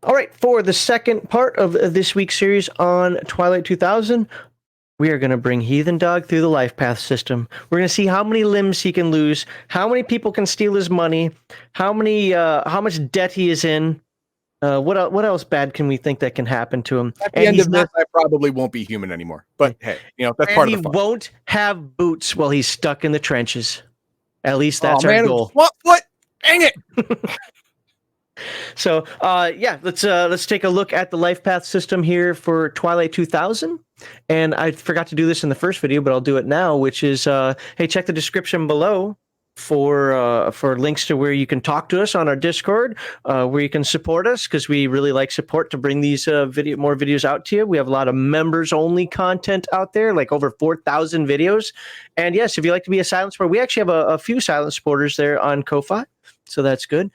All right, for the second part of this week's series on Twilight 2000, we are going to bring Heathen Dog through the Lifepath system. We're going to see how many limbs he can lose, how many people can steal his money, how much debt he is in. What else bad can we think that can happen to him? At the end of this, I probably won't be human anymore. But hey, that's part of the fun. He won't have boots while he's stuck in the trenches. At least that's our goal. What? Dang it! So, let's take a look at the Lifepath system here for Twilight 2000. And I forgot to do this in the first video, but I'll do it now, which is, hey, check the description below for links to where you can talk to us on our Discord, where you can support us, because we really like support to bring these more videos out to you. We have a lot of members-only content out there, like over 4,000 videos. And yes, if you'd like to be a silent supporter, we actually have a few silent supporters there on Ko-Fi, so that's good.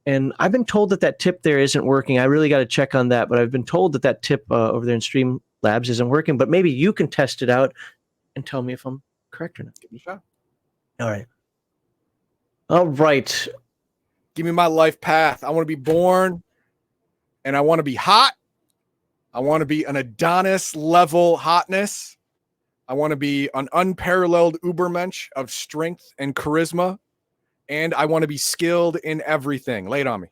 And I've been told that tip there isn't working. I really got to check on that, but I've been told that tip over there in Streamlabs isn't working. But maybe you can test it out and tell me if I'm correct or not. Give me a shot. All right. Give me my life path. I want to be born, and I want to be hot. I want to be an Adonis level hotness. I want to be an unparalleled ubermensch of strength and charisma. And I want to be skilled in everything. Lay it on me.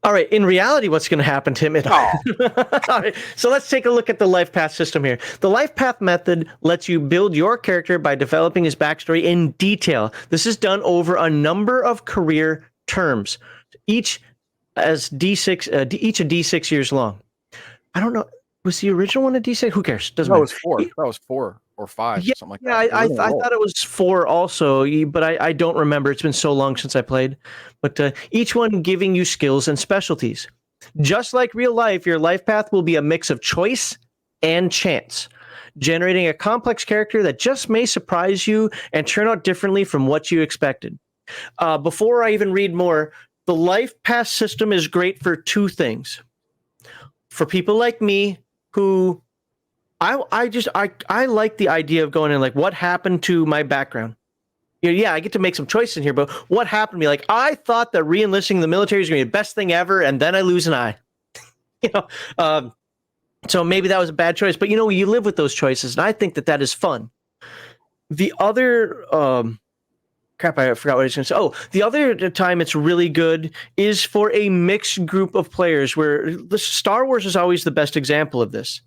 All right. In reality, what's going to happen to him? All right. So let's take a look at the Lifepath system here. The Lifepath method lets you build your character by developing his backstory in detail. This is done over a number of career terms, each as D6, each a D6 years long. I don't know. Was the original one a D6? Who cares? Doesn't matter. It was 4. That was 4 or 5, something like that. I thought it was 4 also, but I don't remember. It's been so long since I played. But each one giving you skills and specialties. Just like real life, your life path will be a mix of choice and chance, generating a complex character that just may surprise you and turn out differently from what you expected. Before I even read more, the life path system is great for 2 things. For people like me who... I like the idea of going in, like, what happened to my background? Yeah, I get to make some choices in here, but what happened to me? Like, I thought that re-enlisting in the military is going to be the best thing ever, and then I lose an eye. So maybe that was a bad choice, but you live with those choices, and I think that is fun. The other crap, I forgot what I was going to say. Oh, the other time it's really good is for a mixed group of players, where the Star Wars is always the best example of this.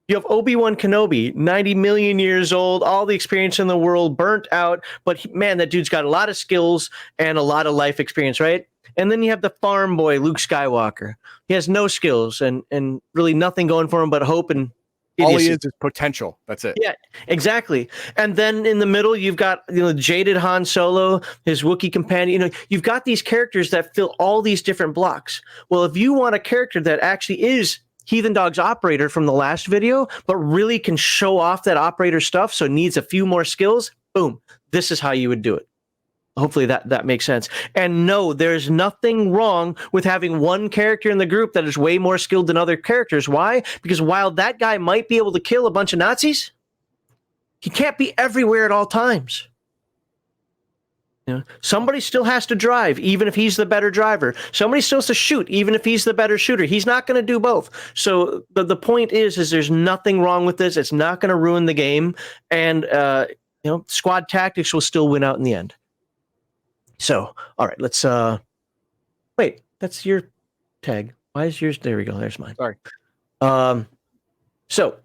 You have Obi-Wan Kenobi, 90 million years old, all the experience in the world, burnt out, but man, that dude's got a lot of skills and a lot of life experience, right? And then you have the farm boy, Luke Skywalker. He has no skills and really nothing going for him but hope and idiocy. All he is potential. That's it. Yeah, exactly. And then in the middle, you've got jaded Han Solo, his Wookiee companion. You've got these characters that fill all these different blocks. Well, if you want a character that actually is Heathen Dog's operator from the last video, but really can show off that operator stuff, so needs a few more skills, boom, this is how you would do it. Hopefully that makes sense. And no, there's nothing wrong with having one character in the group that is way more skilled than other characters. Why? Because while that guy might be able to kill a bunch of Nazis, he can't be everywhere at all times. Somebody still has to drive, even if he's the better driver. Somebody still has to shoot, even if he's the better shooter. He's not going to do both. So the point is there's nothing wrong with this. It's not going to ruin the game. And, squad tactics will still win out in the end. So, all right, let's, wait, that's your tag. Why is yours? There we go. There's mine. Sorry. So,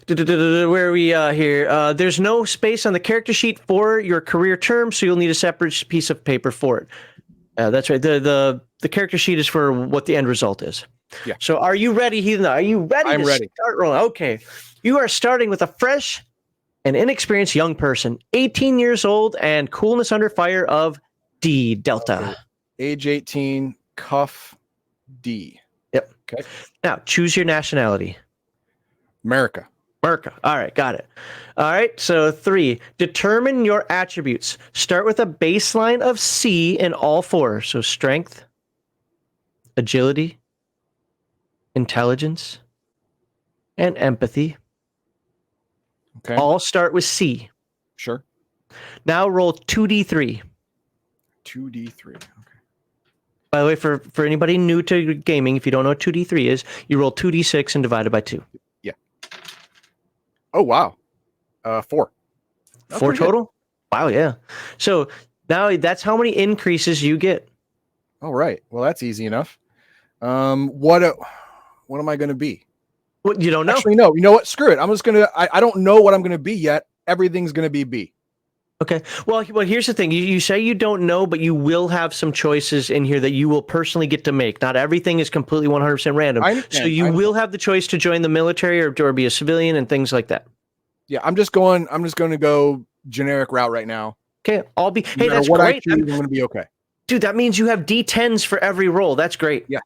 where are we here? There's no space on the character sheet for your career term, so you'll need a separate piece of paper for it. That's right. The character sheet is for what the end result is. Yeah. So are you ready, Heathen? Are you ready? I'm ready. Start rolling. Okay. You are starting with a fresh and inexperienced young person, 18 years old, and coolness under fire of D, Delta. Age 18, cuff D. Yep. Okay. Now, choose your nationality. America. All right, got it. All right, so 3. Determine your attributes. Start with a baseline of C in all 4. So strength, agility, intelligence, and empathy. Okay. All start with C. Sure. Now roll 2d3. 2d3. Okay. By the way, for anybody new to gaming, if you don't know what 2d3 is, you roll 2d6 and divide it by 2. Yeah. Oh wow. 4. That's 4 pretty good. total? Wow, yeah. So now that's how many increases you get. All right. Well, that's easy enough. What am I going to be? What, you don't know? Actually, no. You know what? Screw it. I'm just gonna. I don't know what I'm going to be yet. Everything's going to be B. Okay. Well, here's the thing. You say you don't know, but you will have some choices in here that you will personally get to make. Not everything is completely 100% random. So you will have the choice to join the military or be a civilian and things like that. Yeah, I'm just going to go generic route right now. Okay. Hey, that's what great. I choose, I'm going to be okay. Dude, that means you have D10s for every roll. That's great. Yeah.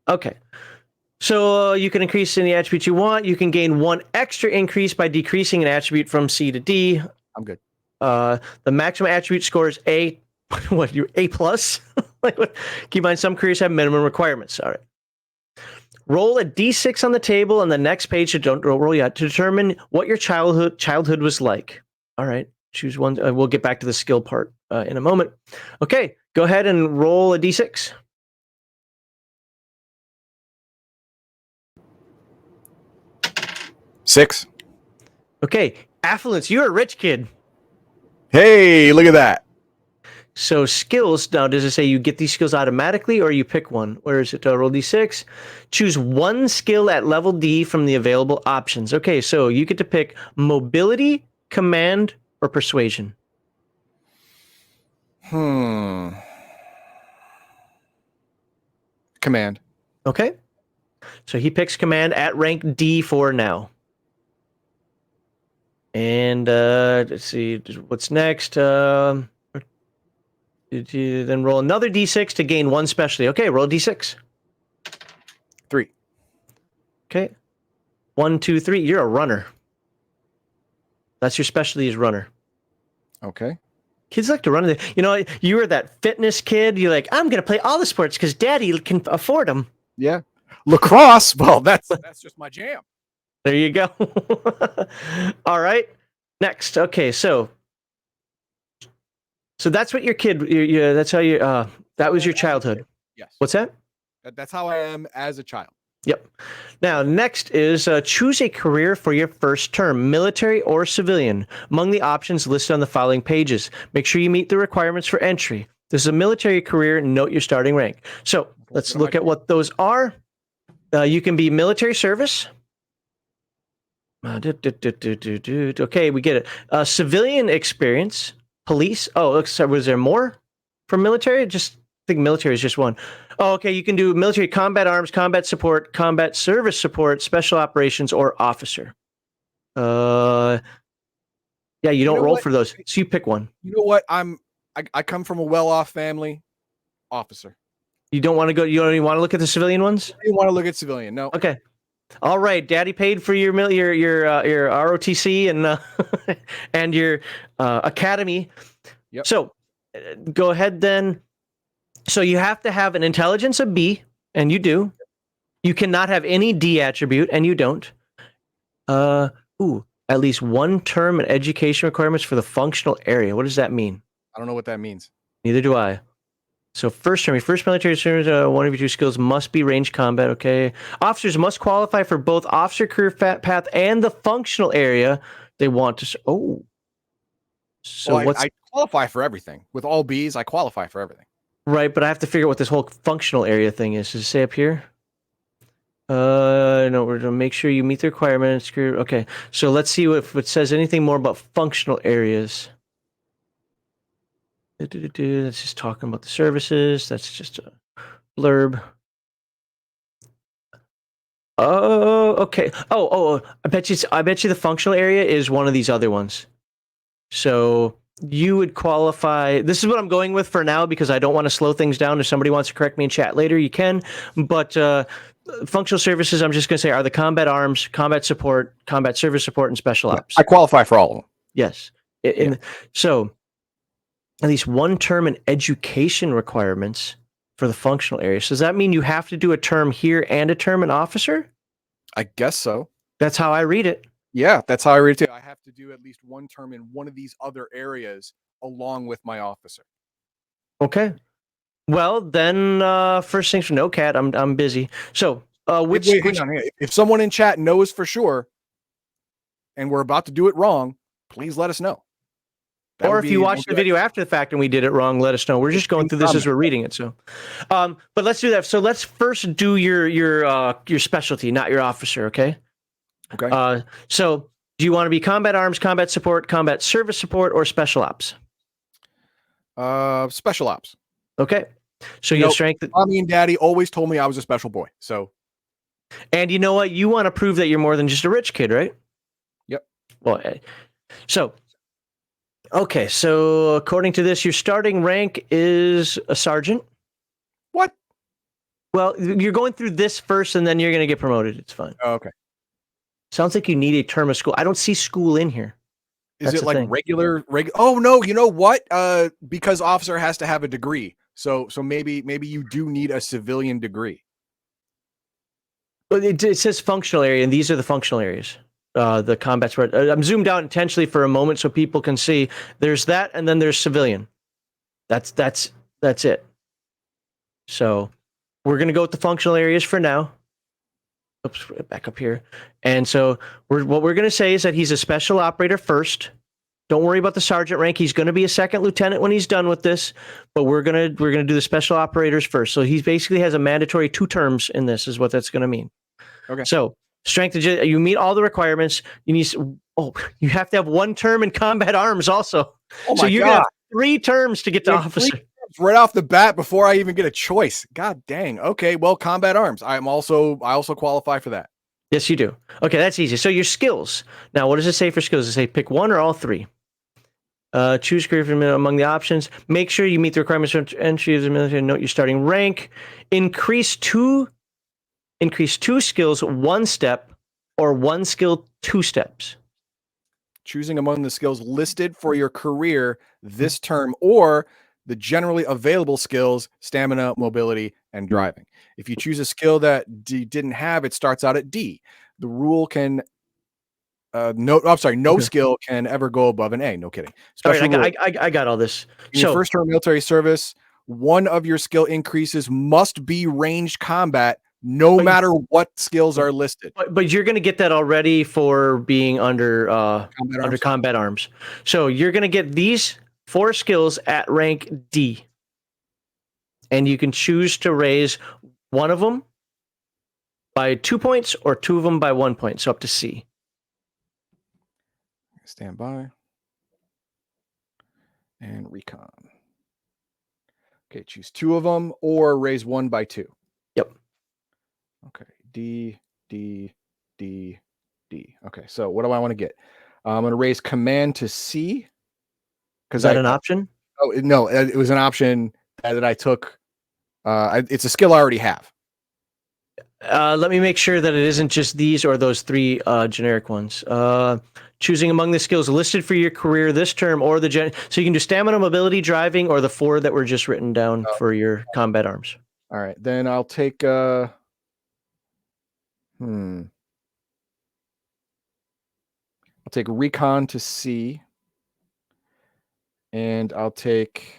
Okay. So you can increase any attribute you want. You can gain 1 extra increase by decreasing an attribute from C to D. I'm good. The maximum attribute score is A. What, you A plus? Keep in mind, some careers have minimum requirements. All right. Roll a D6 on the table on the next page. Don't roll yet, to determine what your childhood was like. All right. Choose one. We'll get back to the skill part in a moment. Okay. Go ahead and roll a D6. 6. Okay. Affluence. You're a rich kid. Hey, look at that. So skills, now does it say you get these skills automatically or you pick one? Where is it? Roll D6. Choose one skill at level D from the available options. Okay, so you get to pick mobility, command, or persuasion. Command. Okay. So he picks command at rank D for now. And let's see, what's next? Did you then roll another D6 to gain 1 specialty? Okay, roll D6. 3. Okay. 1, 2, 3. You're a runner. That's your specialty, is runner. Okay. Kids like to run. You know, you were that fitness kid. You're like, I'm going to play all the sports because daddy can afford them. Yeah. Lacrosse. Well, that's just my jam. There you go. All right. Next. Okay. So that's what your kid, that's how you, that was your childhood. Yes. What's that? That's how I am as a child. Yep. Now, next is choose a career for your first term, military or civilian, among the options listed on the following pages. Make sure you meet the requirements for entry. This is a military career. Note your starting rank. So let's look at what those are. You can be military service. Okay, we get it. Civilian experience, police. Oh, sorry, was there more for military? Just think military is just one. Oh, okay, you can do military combat arms, combat support, combat service support, special operations, or officer. Yeah, you don't roll for those, so you pick one. You know what? I come from a well-off family. Officer. You don't want to go. You don't even want to look at the civilian ones. I didn't want to look at civilian. No. Okay. All right, Daddy paid for your ROTC and and your academy. Yep. So go ahead then. So you have to have an intelligence of B, and you do. You cannot have any D attribute, and you don't. At least 1 term and education requirements for the functional area. What does that mean? I don't know what that means. Neither do I. So first term, your first military service, one of your 2 skills must be range combat. Okay. Officers must qualify for both officer career path and the functional area they want to. Oh. So I qualify for everything. With all Bs, I qualify for everything. Right, but I have to figure out what this whole functional area thing is. Does it say up here? No, we're gonna make sure you meet the requirements. Okay, so let's see if it says anything more about functional areas. That's just talking about the services. That's just a blurb. Oh, okay. Oh, I bet you the functional area is one of these other ones. So you would qualify. This is what I'm going with for now because I don't want to slow things down. If somebody wants to correct me in chat later, you can. But functional services, I'm just going to say, are the combat arms, combat support, combat service support, and special ops. I qualify for all of them. Yes. So at least 1 term in education requirements for the functional area. So does that mean you have to do a term here and a term in officer? I guess so. That's how I read it. Yeah, that's how I read it too. I have to do at least 1 term in one of these other areas along with my officer. Okay. Well, then first things for no cat. I'm busy. So which Hang on. If someone in chat knows for sure, and we're about to do it wrong, please let us know. Or if you watched the video after the fact and we did it wrong, let us know. We're just going through this as we're reading it. So, but let's do that. So let's first do your specialty, not your officer. Okay. Okay. So do you want to be combat arms, combat support, combat service support, or special ops? Special ops. Okay. So you strength. Mommy and Daddy always told me I was a special boy. So. And you know what? You want to prove that you're more than just a rich kid, right? Yep. Well, so. Okay, so according to this, your starting rank is a sergeant. What? Well, you're going through this first, and then you're going to get promoted. It's fine. Oh, okay. Sounds like you need a term of school. I don't see school in here. Is it like regular? Oh no! You know what? Because officer has to have a degree. So maybe you do need a civilian degree. But it says functional area, and these are the functional areas. The combat spread. I'm zoomed out intentionally for a moment so people can see. There's that, and then there's civilian. That's it. So we're gonna go with the functional areas for now. Oops, back up here. And so what we're gonna say is that he's a special operator first. Don't worry about the sergeant rank. He's gonna be a second lieutenant when he's done with this. But we're gonna do the special operators first. So he basically has a mandatory 2 terms in this. Is what that's gonna mean. Okay. So. Strength, you meet all the requirements. You have to have 1 term in combat arms also. Oh my so you're God. gonna have 3 terms to get to officer. Right off the bat before I even get a choice. God dang. Okay, well, combat arms. I also qualify for that. Yes, you do. Okay, that's easy. So your skills. Now, what does it say for skills? Does it say pick 1 or all 3? Choose career from among the options. Make sure you meet the requirements for entry as a military. Note your starting rank. Increase 2 skills 1 step, or 1 skill 2 steps. Choosing among the skills listed for your career this term, or the generally available skills, stamina, mobility, and driving. If you choose a skill that D didn't have, it starts out at D. The rule can no skill can ever go above an A. No kidding. Special all right, I got all this. In your first term military service, one of your skill increases must be ranged combat, no matter what skills are listed. But you're going to get that already for being under combat arms. So you're going to get these 4 skills at rank D. And you can choose to raise one of them by 2 points or 2 of them by 1 point. So up to C. Stand by. And recon. Okay, choose 2 of them or raise 1 by 2. Yep. Okay, D, D, D, D. Okay, so what do I want to get? I'm going to raise command to C. Is that an option? Oh, no, it was an option that I took. It's a skill I already have. Let me make sure that it isn't just these or those 3 generic ones. Choosing among the skills listed for your career this term, or so you can do stamina, mobility, driving, or the 4 that were just written down for your combat arms. All right, then I'll take I'll take recon to C, and I'll take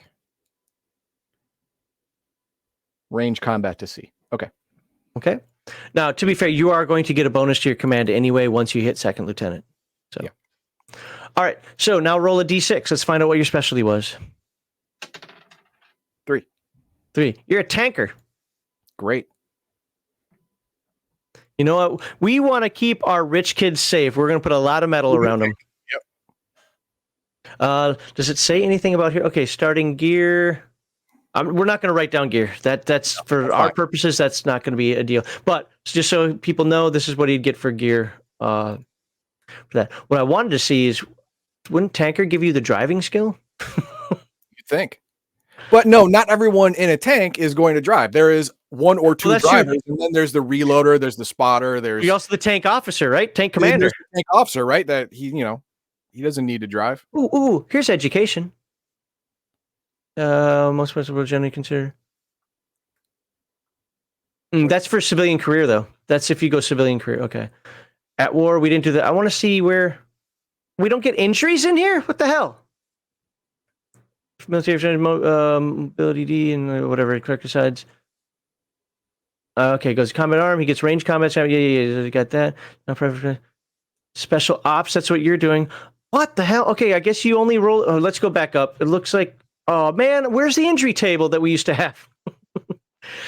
range combat to C. Okay. Okay. Now, to be fair, you are going to get a bonus to your command anyway once you hit second lieutenant. So, yeah. All right. So now roll a d6. Let's find out what your specialty was. 3. You're a tanker. Great. You know what? We want to keep our rich kids safe. We're going to put a lot of metal around them. Yep. Does it say anything about here? Okay, starting gear. We're not going to write down gear. That's for our purposes. That's not going to be a deal. But just so people know, this is what he'd get for gear. For that, what I wanted to see is, wouldn't tanker give you the driving skill? You'd think, but no, not everyone in a tank is going to drive. There is 1 or 2 drivers, and then there's the reloader, there's the spotter, there's also the tank officer, right? Tank commander, tank officer, right? That he doesn't need to drive. Ooh, here's education. Most people generally consider. That's for civilian career, though. That's if you go civilian career. Okay. At war, we didn't do that. I want to see where we don't get injuries in here. What the hell? military mobility D and whatever character sides. Okay, goes combat arm. He gets range combat. Yeah. Got that. Special ops. That's what you're doing. What the hell? Okay, I guess you only roll. Oh, let's go back up. It looks like. Oh man, where's the injury table that we used to have?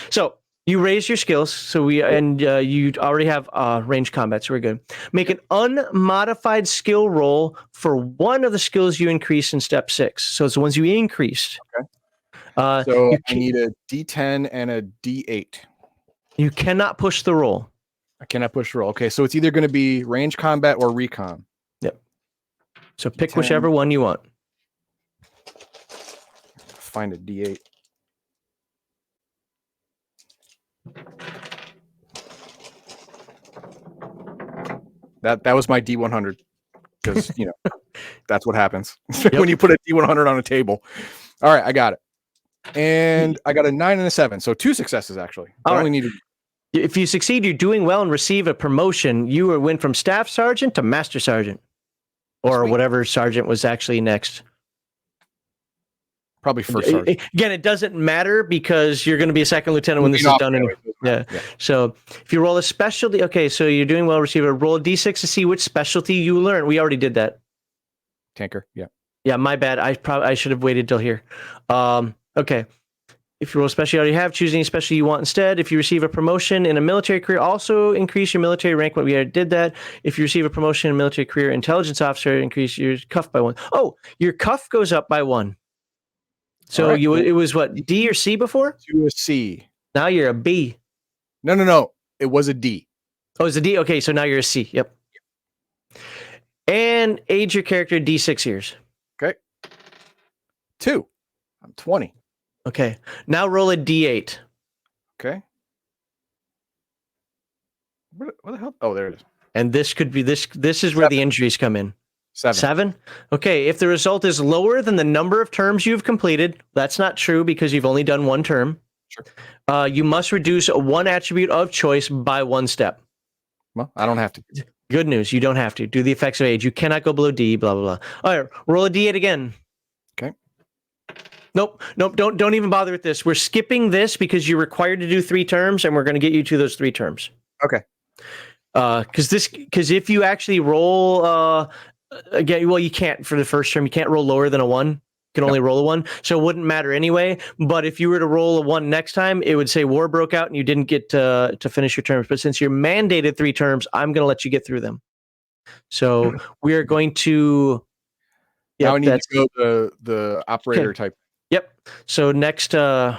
So you raise your skills. So you already have range combat. So we're good. Make an unmodified skill roll for one of the skills you increase in step 6. So it's the ones you increased. Okay. So I need a D10 and a D8. You cannot push the roll. I cannot push the roll. Okay, so it's either going to be range combat or recon. Yep. So pick D10. Whichever one you want. Find a D8. That was my D100 because that's what happens when you put a D100 on a table. All right, I got it, and I got a 9 and a 7, so 2 successes actually. I only needed. If you succeed, you're doing well and receive a promotion. You went from staff sergeant to master sergeant, or whatever sergeant was actually next. Probably first sergeant. Again, it doesn't matter because you're going to be a second lieutenant when this is done. Yeah. So if you roll a specialty, okay, so you're doing well, receive a roll a D6 to see which specialty you learn. We already did that. Tanker, yeah. Yeah, my bad. I should have waited till here. Okay. If you roll a specialty you already have, choose any specialty you want instead. If you receive a promotion in a military career, also increase your military rank. We already did that. If you receive a promotion in a military career, intelligence officer, increase your cuff by 1. Oh, your cuff goes up by 1. So right. It was what, D or C before? To a C. Now you're a B. No. It was a D. Oh, it's a D? Okay, so now you're a C. Yep. And age your character D6 years. Okay. 2. I'm 20. Okay. Now roll a D8. Okay. What the hell? Oh, there it is. And this could be this is where 7. The injuries come in. 7. Okay. If the result is lower than the number of terms you've completed, that's not true because you've only done 1 term. Sure. You must reduce 1 attribute of choice by 1 step. Well, I don't have to. Good news. You don't have to. Do the effects of age. You cannot go below D, blah, blah, blah. All right. Roll a D8 again. Okay. Nope. Don't even bother with this. We're skipping this because you're required to do 3 terms and we're going to get you to those 3 terms. Okay. Because if you actually roll, again, well, you can't for the first term. You can't roll lower than a 1. You can only roll a 1, so it wouldn't matter anyway. But if you were to roll a 1 next time, it would say war broke out and you didn't get to finish your terms. But since you're mandated 3 terms, I'm going to let you get through them. So we are going to. Now I need to go the operator type. Yep. So next, where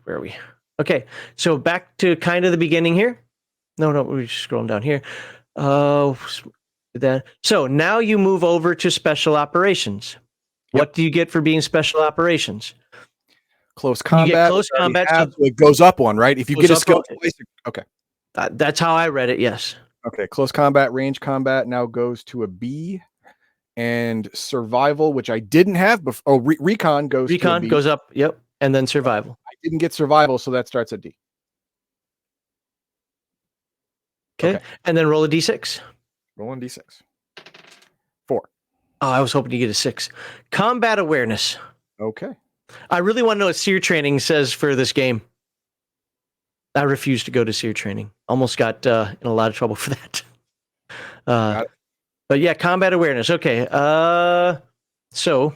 are we? Okay. So back to kind of the beginning here. No, we're just scrolling down here. So now you move over to special operations. What do you get for being special operations? Close combat. You get close combat. So it goes up 1, right? If you get a skill twice, okay. That's how I read it, yes. Okay, close combat, range combat now goes to a B. And survival, which I didn't have before. Oh, recon goes to a B. Goes up, yep. And then survival. I didn't get survival, so that starts at D. Okay. And then roll a D6. Rolling D6. 4. Oh, I was hoping to get a 6. Combat awareness. Okay. I really want to know what SEER training says for this game. I refuse to go to SEER training. Almost got in a lot of trouble for that. But yeah, combat awareness. Okay. So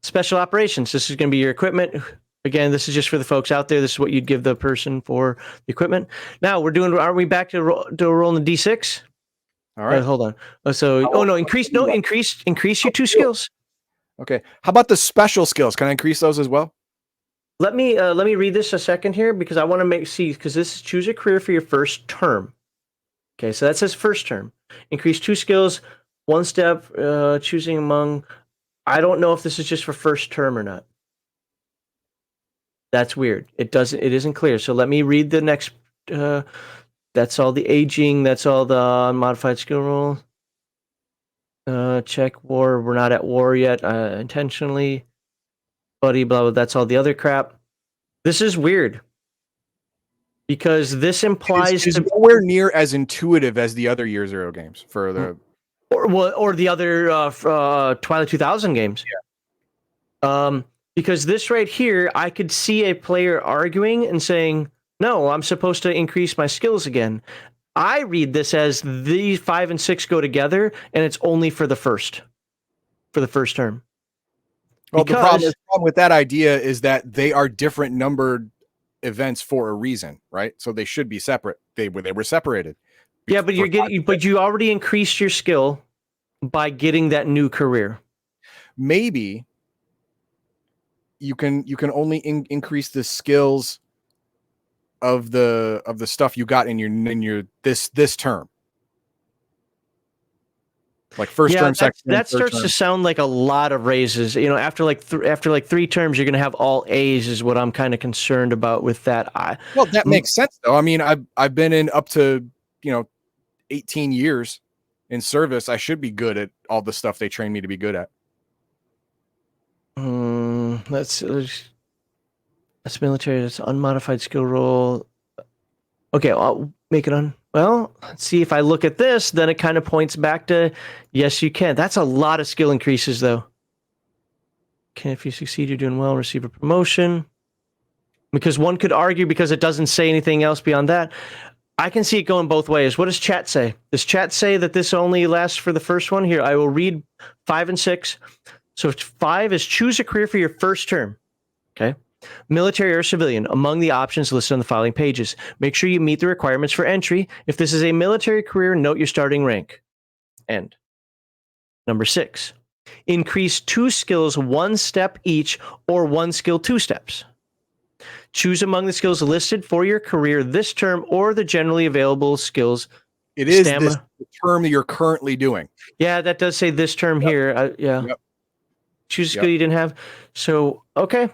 special operations. This is going to be your equipment. Again, this is just for the folks out there. This is what you'd give the person for the equipment. Now aren't we back to rolling the D6? All right. Hold on. So, increase your 2 skills. Okay. How about the special skills? Can I increase those as well? Let me read this a second here because I want to because this is choose a career for your first term. Okay, so that says first term. Increase 2 skills, 1 step, choosing among. I don't know if this is just for first term or not. That's weird. It isn't clear. So let me read the next. That's all the aging. That's all the unmodified skill roll. Check war. We're not at war yet. Intentionally. Buddy, blah, blah. That's all the other crap. This is weird. Because this implies it's nowhere near as intuitive as the other Year Zero games for the or the other Twilight 2000 games. Because this right here, I could see a player arguing and saying, no, I'm supposed to increase my skills again. I read this as these 5 and 6 go together, and it's only for the first term. Well, Because the problem with that idea is that they are different numbered events for a reason, right? So they should be separate. They were separated. yeah, but you already increased your skill by getting that new career. Maybe you can only increase the skills of the stuff you got in your this term. Like first term, second term, that starts to sound like a lot of raises. You know, after like 3 terms, you're going to have all A's. Is what I'm kind of concerned about with that. Well, that makes sense though. I mean, I've been in up to 18 years in service. I should be good at all the stuff they train me to be good at. That's military. That's unmodified skill roll. Okay, I'll make it on. Well, let's see if I look at this, then it kind of points back to yes, you can. That's a lot of skill increases, though. Okay, if you succeed, you're doing well. Receive a promotion. Because one could argue because it doesn't say anything else beyond that. I can see it going both ways. What does chat say? Does chat say that this only lasts for the first one? Here, I will read 5 and 6. So 5 is choose a career for your first term. Okay. Military or civilian, among the options listed on the following pages. Make sure you meet the requirements for entry. If this is a military career, note your starting rank. End. Number 6. Increase 2 skills 1 step each or 1 skill 2 steps. Choose among the skills listed for your career this term or the generally available skills. It is the term that you're currently doing. Yeah, that does say this term here. Yeah. Yep. Choose a skill you didn't have. So, okay.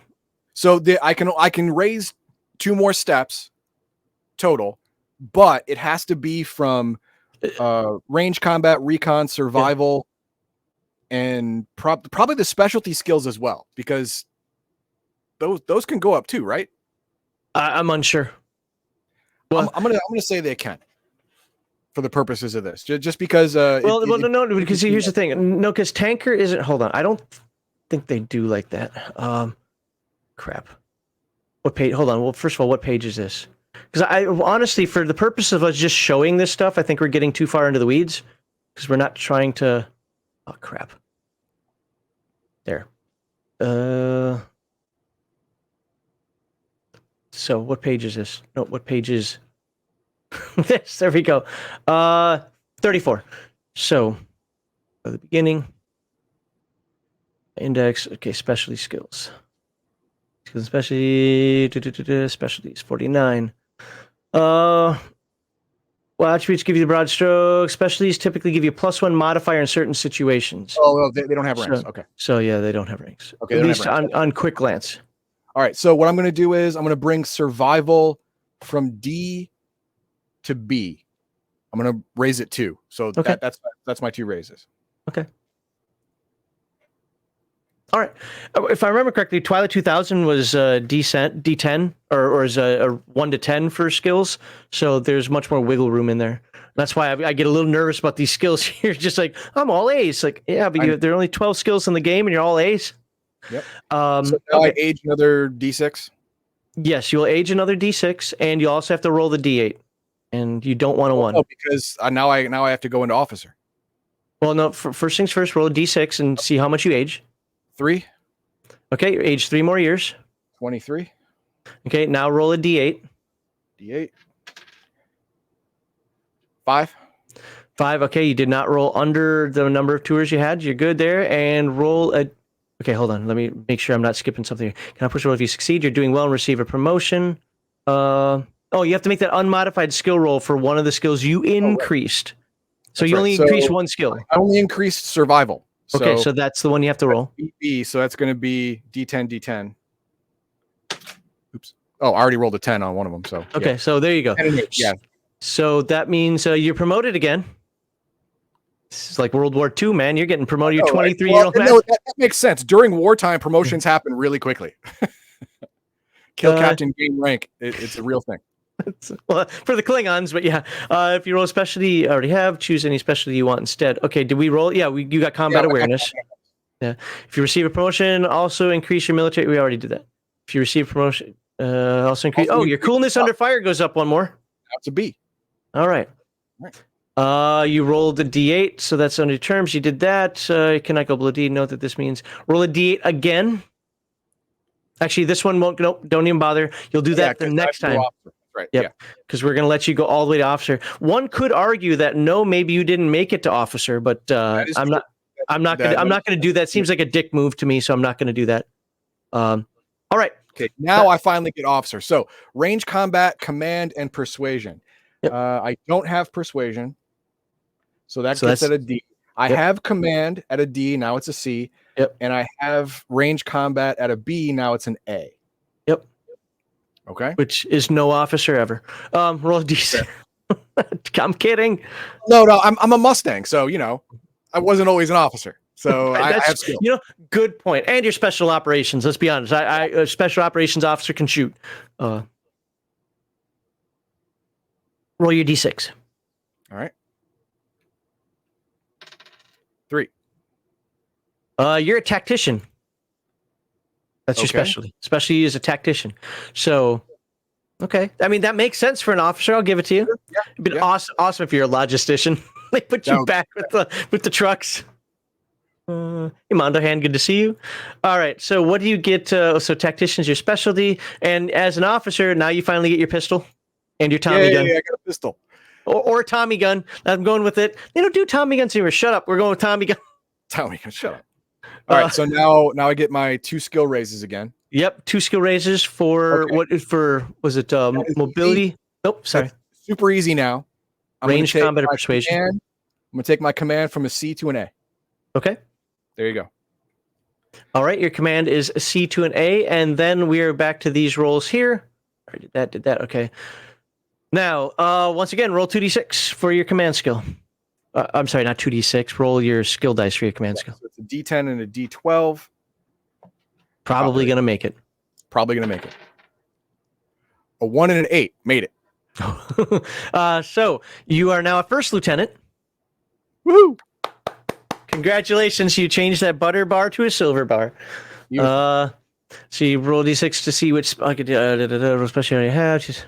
So I can raise 2 more steps total, but it has to be from range combat, recon, survival, and probably the specialty skills as well, because those can go up too, right? I'm unsure. Well, I'm gonna say they can for the purposes of this, just because. No, because here's the thing. No, because tanker isn't. Hold on, I don't think they do like that. Crap. What page? Hold on. Well, first of all, what page is this? Because I honestly, for the purpose of us just showing this stuff, I think we're getting too far into the weeds because we're not trying to. Oh crap. There. So what page is this? No, what page is this? There we go. 34. So at the beginning. Index. Okay, specialty skills. Specialties 49. Well, attributes give you the broad stroke. Specialties typically give you a +1 modifier in certain situations. Oh, they don't have ranks. Okay. So yeah, they don't have ranks. Okay. At least on quick glance. All right. So what I'm going to do is I'm going to bring survival from D to B. I'm going to raise it 2. So okay. That's my 2 raises. Okay. All right. If I remember correctly, Twilight 2000 was D10 or is a 1 to 10 for skills. So there's much more wiggle room in there. That's why I get a little nervous about these skills here. Just like, I'm all A's. Like, yeah, but there are only 12 skills in the game and you're all A's. Yep. So now I age another D6? Yes, you'll age another D6 and you also have to roll the D8. And you don't want a 1. No, because now I have to go into officer. Well, no, first things first, roll a D6 and see how much you age. 3. Okay, you age 3 more years. 23. Okay, now roll a D8. D8. 5. 5. Okay, you did not roll under the number of tours you had. You're good there. And roll a... Okay, hold on. Let me make sure I'm not skipping something here. Can I push roll if you succeed? You're doing well and receive a promotion. You have to make that unmodified skill roll for one of the skills you increased. So you only increased 1 skill. I only increased survival. Okay, so that's the one you have to roll. B, so that's going to be D10, D10. Oops. Oh, I already rolled a 10 on one of them. So okay, so there you go. Yeah. So that means you're promoted again. This is like World War II, man. You're getting promoted. You're 23-year-old man. No, that makes sense. During wartime, promotions happen really quickly. Kill captain, gain rank. It's a real thing. Well, for the Klingons, but yeah. If you roll a specialty, you already have. Choose any specialty you want instead. Okay, did we roll? Yeah, you got combat awareness. Yeah. If you receive a promotion, also increase your military. We already did that. If you receive promotion, also increase. Also Your increase coolness under fire goes up one more. That's a B. All right. You rolled a D8, so that's under terms. You did that. You cannot go below D. Note that this means roll a D8 again. Actually, this one won't. Nope, don't even bother. You'll do that the next time. Right. Yep. Yeah. Because we're going to let you go all the way to officer. One could argue that no, maybe you didn't make it to officer, but I'm not. I'm not going to do that. Seems like a dick move to me, so I'm not going to do that. All right. Okay. Now I finally get officer. So range combat, command, and persuasion. Yep. I don't have persuasion, so gets at a D. I have command at a D. Now it's a C. Yep. And I have range combat at a B. Now it's an A. Yep. Okay. Which is no officer ever. Roll a D6. I'm kidding. No, I'm a Mustang, so I wasn't always an officer. So I have skill. Good point. And your special operations. Let's be honest. I special operations officer can shoot. Roll your D6. All right. 3. You're a tactician. That's your specialty. Especially as a tactician. So, okay. I mean, that makes sense for an officer. I'll give it to you. Yeah. It'd be awesome if you're a logistician. They put you back with the trucks. Hey, Mondohan, good to see you. All right. So what do you get? So tactician's your specialty. And as an officer, now you finally get your pistol and your Tommy gun. Yeah, I got a pistol. Or Tommy gun. I'm going with it. They don't do Tommy guns anymore. Shut up. We're going with Tommy gun. Tommy gun, shut up. All right, so now I get my 2 skill raises again. Yep, 2 skill raises for was it mobility? Nope, sorry. That's super easy now. Range combat or persuasion. I'm gonna take my command from a C to an A. Okay. There you go. All right, your command is a C to an A, and then we are back to these rolls here. I did that. Okay. Now, once again, roll 2d6 for your command skill. I'm sorry, not 2d6. Roll your skill dice for your command skill. So it's a D10 and a D12. Probably going to make it. Probably going to make it. A 1 and an 8. Made it. So you are now a first lieutenant. Woohoo! Congratulations. You changed that butter bar to a silver bar. So you roll d6 to see which especially I have.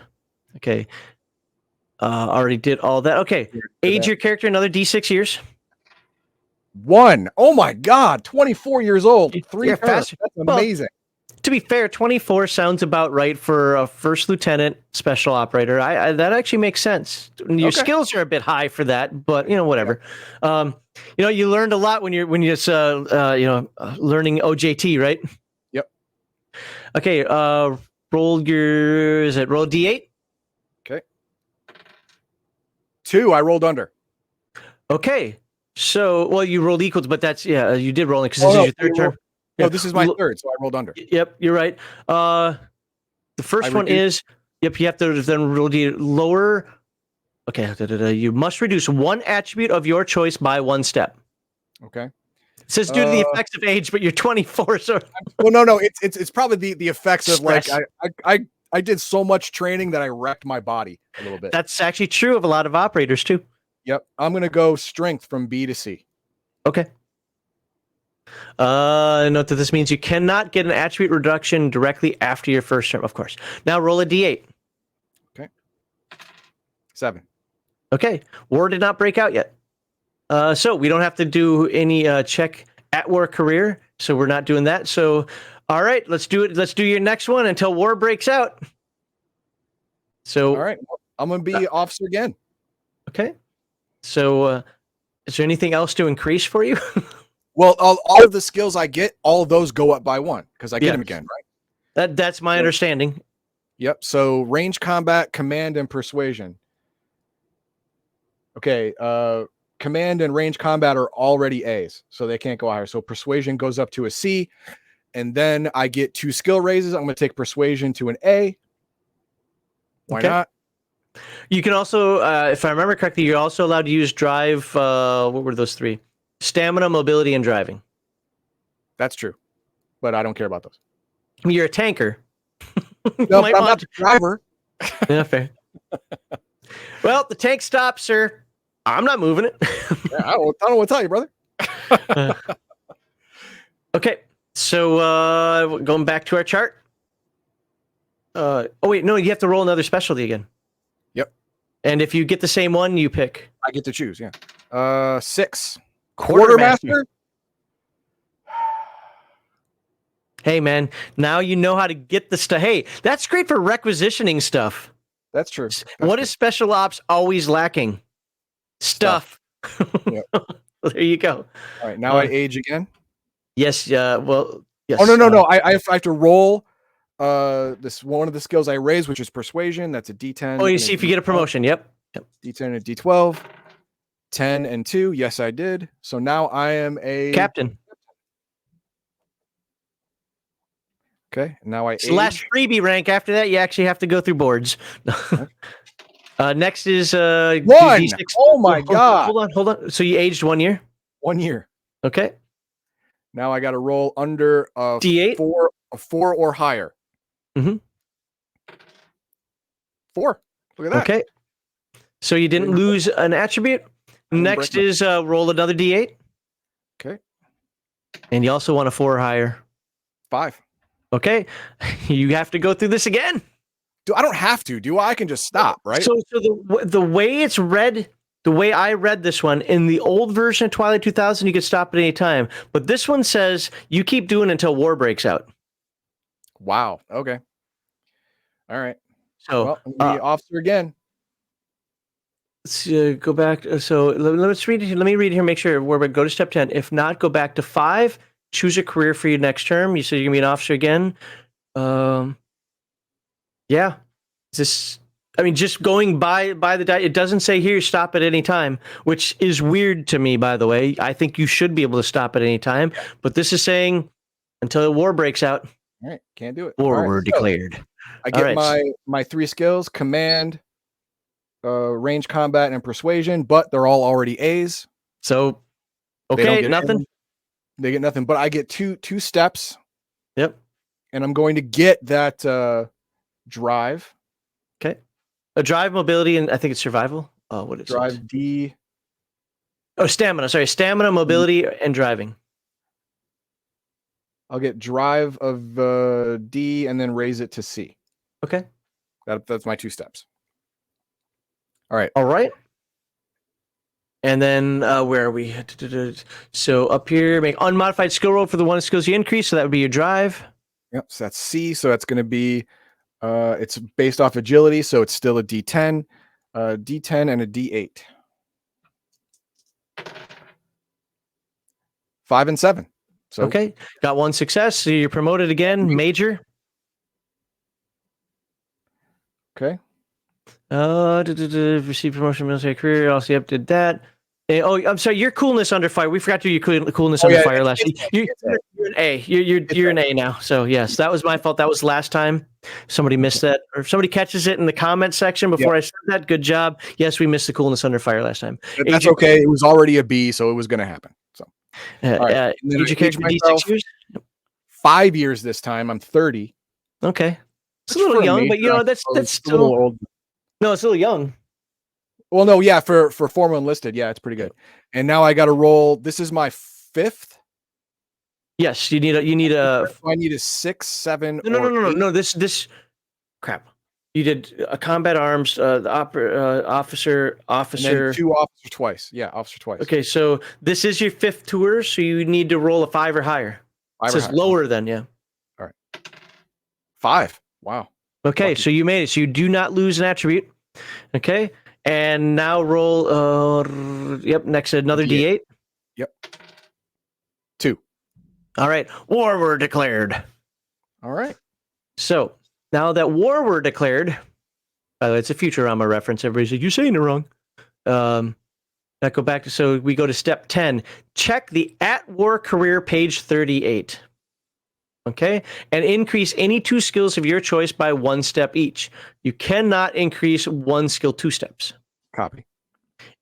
Okay. Already did all that. Okay. Age your character another D6 years. 1. Oh my God. 24 years old. 3 You're faster. That's amazing. Well, to be fair, 24 sounds about right for a first lieutenant special operator. That actually makes sense. Your skills are a bit high for that, but whatever. Yeah. You learned a lot when you're learning OJT, right? Yep. Okay. Roll roll D8? Okay. 2. I rolled under. Okay. So, you rolled equals, but that's, you did roll because this is your third turn. No, this is my third, so I rolled under. Yep, you're right. The first one is, you have to then roll the lower. Okay, you must reduce 1 attribute of your choice by 1 step. Okay. It says due to the effects of age, but you're 24, so. Well, no, it's probably the effects of stress. Like I did so much training that I wrecked my body a little bit. That's actually true of a lot of operators too. Yep, I'm gonna go strength from B to C. Okay. Note that this means you cannot get an attribute reduction directly after your first term, of course. Now roll a D8. Okay. 7. Okay. War did not break out yet. So we don't have to do any check at war career. So we're not doing that. So, all right, let's do it. Let's do your next one until war breaks out. So, all right, I'm going to be officer again. Okay. So, is there anything else to increase for you? Well, all of the skills I get, all of those go up by 1 because I get them again, right? That's my understanding. Yep. So range combat, command, and persuasion. Okay. Command and range combat are already A's, so they can't go higher. So persuasion goes up to a C, and then I get 2 skill raises. I'm going to take persuasion to an A. Why not? You can also, if I remember correctly, you're also allowed to use drive. What were those 3? Stamina, mobility, and driving. That's true, but I don't care about those. I mean, you're a tanker. No, I'm not the driver. Yeah, fair. Well, the tank stops, sir. I'm not moving it. I don't know what to tell you, brother. Okay, so going back to our chart. Oh wait, no, you have to roll another specialty again. Yep. And if you get the same one, you pick. I get to choose. Yeah. 6. Quartermaster. Hey man, now you know how to get the stuff. Hey, that's great for requisitioning stuff. That's true. What is special ops always lacking? Stuff. Yep. There you go. All right, now I age again. Yes. Well. Yes. Oh no! I have to roll. This one of the skills I raise, which is persuasion. That's a D10. Oh, you see if you get a promotion. Yep. D10 and a D12. 10 and 2. Yes, I did. So now I am a captain. Okay. Now I it's the last freebie rank. After that, you actually have to go through boards. Next is 1. D6. Oh my god! Hold on. So you aged 1 year. 1 year. Okay. Now I got to roll under a D8. 4 or higher. 4. Look at that. Okay. So you didn't lose an attribute. Next is roll another D8. Okay. And you also want a 4 or higher. 5. Okay. You have to go through this again. I don't have to, do I? I can just stop, right? So the way it's read, the way I read this one, in the old version of Twilight 2000, you could stop at any time. But this one says you keep doing until war breaks out. Wow. Okay. All right. So the officer again. Let's go back. So let's read it. Let me read here. Make sure we're go to step 10. If not, go back to 5. Choose a career for your next term. You said you're gonna be an officer again. Yeah. Just going by the diet. It doesn't say here stop at any time, which is weird to me. By the way, I think you should be able to stop at any time, but this is saying until war breaks out. All right, can't do it. War were declared. I get my 3 skills: command, range combat, and persuasion, but they're all already A's. So, okay, nothing. They get nothing, but I get two steps. Yep. And I'm going to get that drive. Okay. A drive, mobility, and I think it's survival. What is drive it? D. Oh, stamina. Sorry, stamina, mobility, and driving. I'll get drive of D and then raise it to C. Okay. That's my 2 steps. All right. All right. And then where are we? So up here, make unmodified skill roll for the 1 skills you increase. So that would be your drive. Yep. So that's C. So that's going to be, it's based off agility. So it's still a D10, D10 and a D8. 5 and 7. So okay. Got 1 success. So you're promoted again. Major. Okay. Receive promotion, military career. Also, yep, did that. Oh, I'm sorry. Your coolness under fire. We forgot to do your coolness under fire last. You're an A. You're an A now. So yes, that was my fault. That was last time. Somebody missed that, or if somebody catches it in the comment section before I said that. Good job. Yes, we missed the coolness under fire last time. That's okay. It was already a B, so it was going to happen. So, did you catch D6 years? 5 years this time. I'm 30. Okay, it's a little young, but that's still old. No, it's still young. Well, no, yeah, for formal enlisted, yeah, it's pretty good. And now I got to roll. This is my 5th. Yes, you need a. I need a 6, 7. No. This crap. You did a combat arms, the officer, and then 2 officer twice. Yeah, officer twice. Okay, so this is your 5th tour, so you need to roll a 5 or higher. It says lower than, yeah. All right. 5. Wow. Okay, lucky. So you made it. So you do not lose an attribute. Okay, and now roll. Next another D8. Yep. 2. All right, war were declared. All right. So now that war were declared, by the way, it's a Futurama reference. Everybody's like, you're saying it wrong. Now go back to, so we go to step 10. Check the at war career page 38. Okay, and increase any 2 skills of your choice by 1 step each. You cannot increase 1 skill 2 steps. Copy.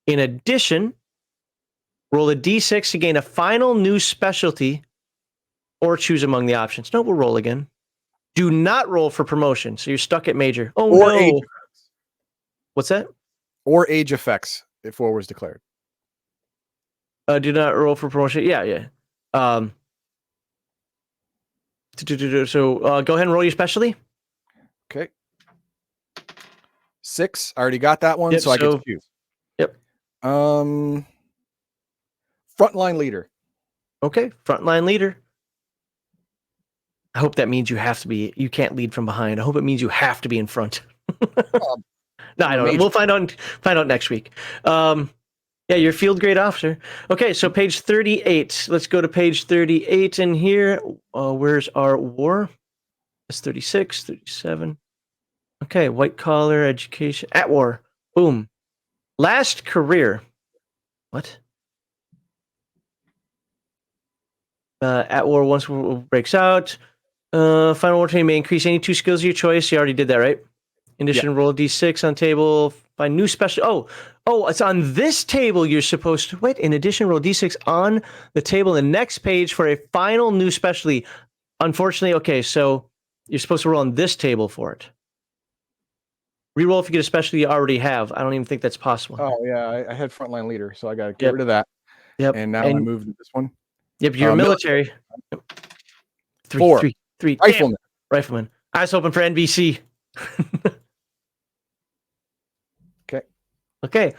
In addition, roll a D6 to gain a final new specialty or choose among the options. No, we'll roll again. Do not roll for promotion, so you're stuck at major. Oh, or no. Age effects. What's that? Or age effects if war was declared. Do not roll for promotion. Yeah. So go ahead and roll your specialty. Okay. 6. I already got that one, Yep, so I get to choose. Yep. Frontline leader. Okay, frontline leader. I hope that means you can't lead from behind. I hope it means you have to be in front. No, I don't know. We'll find out next week. Yeah, you're field grade officer. Okay, so page 38. Let's go to page 38 in here. Where's our war? That's 36, 37. Okay, white collar education at war. Boom. Last career. What? At war once war breaks out. Final war training may increase any 2 skills of your choice. You already did that, right? In addition, roll a d6 on table. Find new special. Oh, it's on this table. You're supposed to wait. In addition, roll d6 on the table. The next page for a final new specialty. Unfortunately, okay, so you're supposed to roll on this table for it. Reroll if you get a specialty you already have. I don't even think that's possible. Oh yeah, I had frontline leader, so I got to get rid of that. Yep. And now I moved to this one. Yep, you're military. 4. 3. Rifleman. Rifleman. I was hoping for NBC. Okay.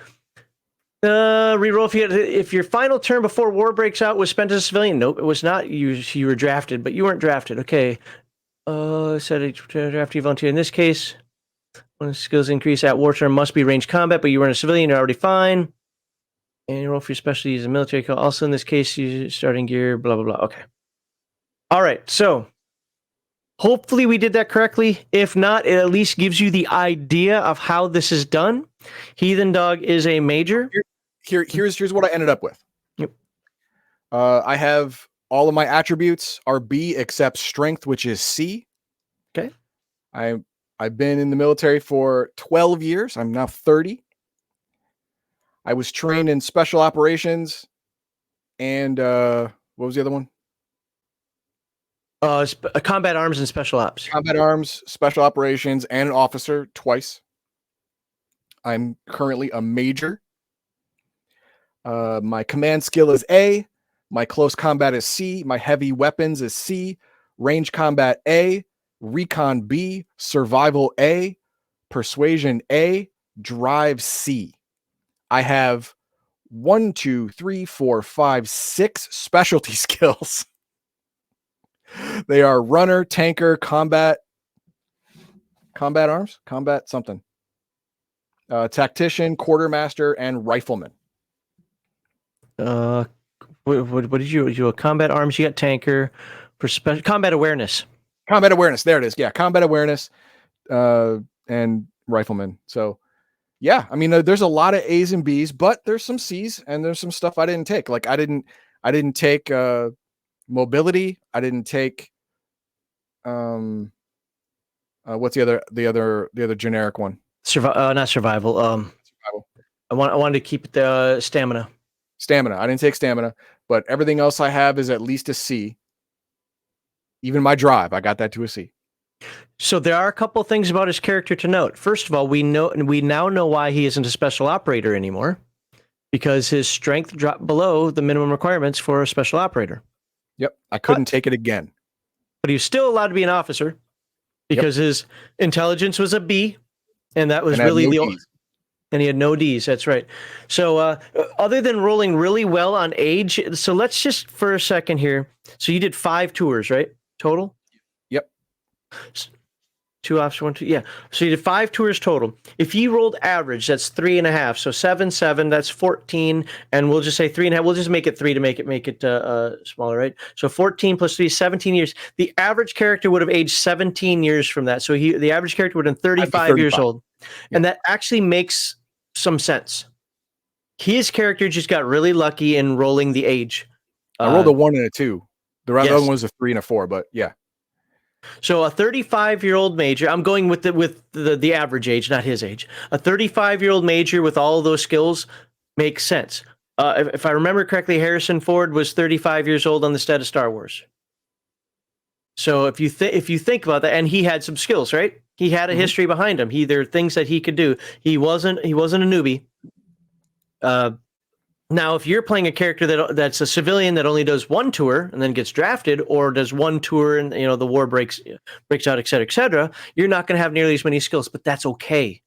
Reroll if your final term before war breaks out was spent as a civilian. Nope, it was not. You were drafted, but you weren't drafted. Okay. Said a draftee volunteer. In this case, when skills increase at war term must be ranged combat, but you were in a civilian, you're already fine. And you roll for your specialty as a military call. Also, in this case, you starting gear, blah, blah, blah. Okay. All right. So hopefully we did that correctly. If not, it at least gives you the idea of how this is done. Heathen Dog is a major. Here's what I ended up with. Yep. I have all of my attributes are B except strength, which is C. Okay. I've been in the military for 12 years. I'm now 30. I was trained in special operations and what was the other one? Combat arms and special ops. Combat arms, special operations, and an officer twice. I'm currently a major. My command skill is A. My close combat is C. My heavy weapons is C. Range combat A. Recon B. Survival A. Persuasion A. Drive C. I have 1, 2, 3, 4, 5, 6 specialty skills. They are runner, tanker, combat arms, combat something. Tactician, quartermaster, and rifleman. What did you do? A combat arms? You got tanker for combat awareness. Combat awareness. There it is. Yeah, combat awareness, and rifleman. So, yeah, I mean, there's a lot of A's and B's, but there's some C's and there's some stuff I didn't take. Like I didn't take mobility. I didn't take what's the other generic one? Not survival. Survival. I wanted to keep the stamina. Stamina. I didn't take stamina, but everything else I have is at least a C. Even my drive, I got that to a C. So there are a couple of things about his character to note. First of all, we now know why he isn't a special operator anymore, because his strength dropped below the minimum requirements for a special operator. Yep, I couldn't take it again. But he was still allowed to be an officer because his intelligence was a B, and that was really the only. And he had no D's. That's right. So other than rolling really well on age, so let's just for a second here. So you did 5 tours, right? Total? Yep. 2 officer, 1, 2. Yeah. So you did 5 tours total. If you rolled average, that's 3.5. So 7, that's 14. And we'll just say 3.5. We'll just make it 3 to make it smaller, right? So 14 plus 3 is 17 years. The average character would have aged 17 years from that. So the average character would have been 35 years old. Yeah. And that actually makes some sense. His character just got really lucky in rolling the age. I rolled a 1 and a 2. The other one was a 3 and a 4, but yeah. So a 35-year-old major, I'm going with the average age, not his age. A 35-year-old major with all of those skills makes sense. If I remember correctly, Harrison Ford was 35 years old on the set of Star Wars. So if you think about that, and he had some skills, right? He had a history behind him. There are things that he could do. He wasn't a newbie. Now, if you're playing a character that's a civilian that only does one tour and then gets drafted, or does one tour and the war breaks out, et cetera, you're not going to have nearly as many skills. But that's okay.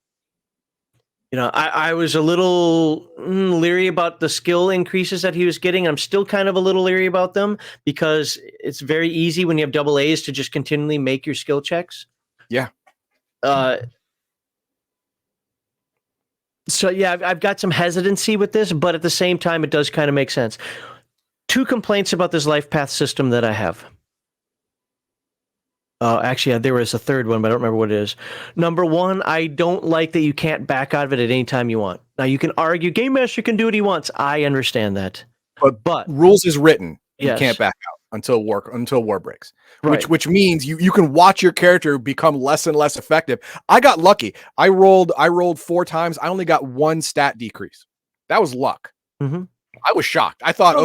I was a little leery about the skill increases that he was getting. I'm still kind of a little leery about them because it's very easy when you have double A's to just continually make your skill checks. Yeah. So yeah, I've got some hesitancy with this, but at the same time, it does kind of make sense. 2 complaints about this Lifepath system that I have. Actually, there was a third one, but I don't remember what it is. Number 1, I don't like that you can't back out of it at any time you want. Now, you can argue Game Master can do what he wants. I understand that. But rules is written. You yes. can't back out until war breaks. Right. Which means you can watch your character become less and less effective. I got lucky. I rolled 4 times. I only got 1 stat decrease. That was luck. Mm-hmm. I was shocked. I thought,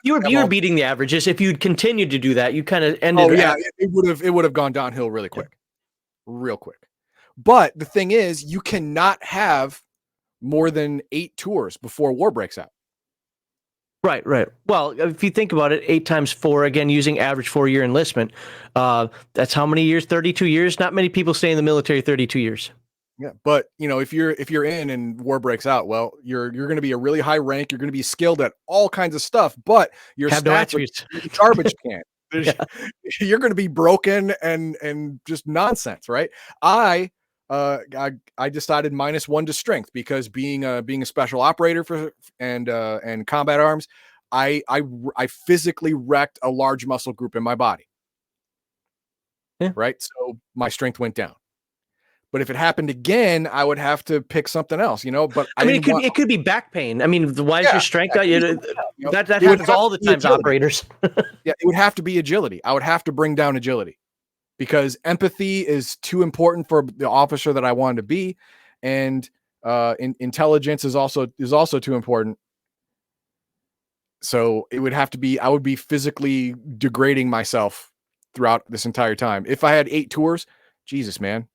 you were beating the averages. If you'd continued to do that, you kind of ended. Oh yeah, it would have gone downhill really quick, real quick. But the thing is, you cannot have more than 8 tours before war breaks out. Right. Well, if you think about it, 8 times 4, again, using average 4-year enlistment, that's how many years? 32 years. Not many people stay in the military 32 years. Yeah, but if you're in and war breaks out, well, you're going to be a really high rank. You're going to be skilled at all kinds of stuff, but your stats are garbage can. You're going to be broken and just nonsense, right? I decided -1 to strength because being a special operator and combat arms, I physically wrecked a large muscle group in my body. Yeah. Right, so my strength went down. But if it happened again, I would have to pick something else, But I mean, it could be back pain. I mean, why is your strength? That happens all the times, operators. Yeah, it would have to be agility. I would have to bring down agility because empathy is too important for the officer that I wanted to be, and intelligence is also too important. So it would have to be. I would be physically degrading myself throughout this entire time. If I had 8 tours, Jesus, man.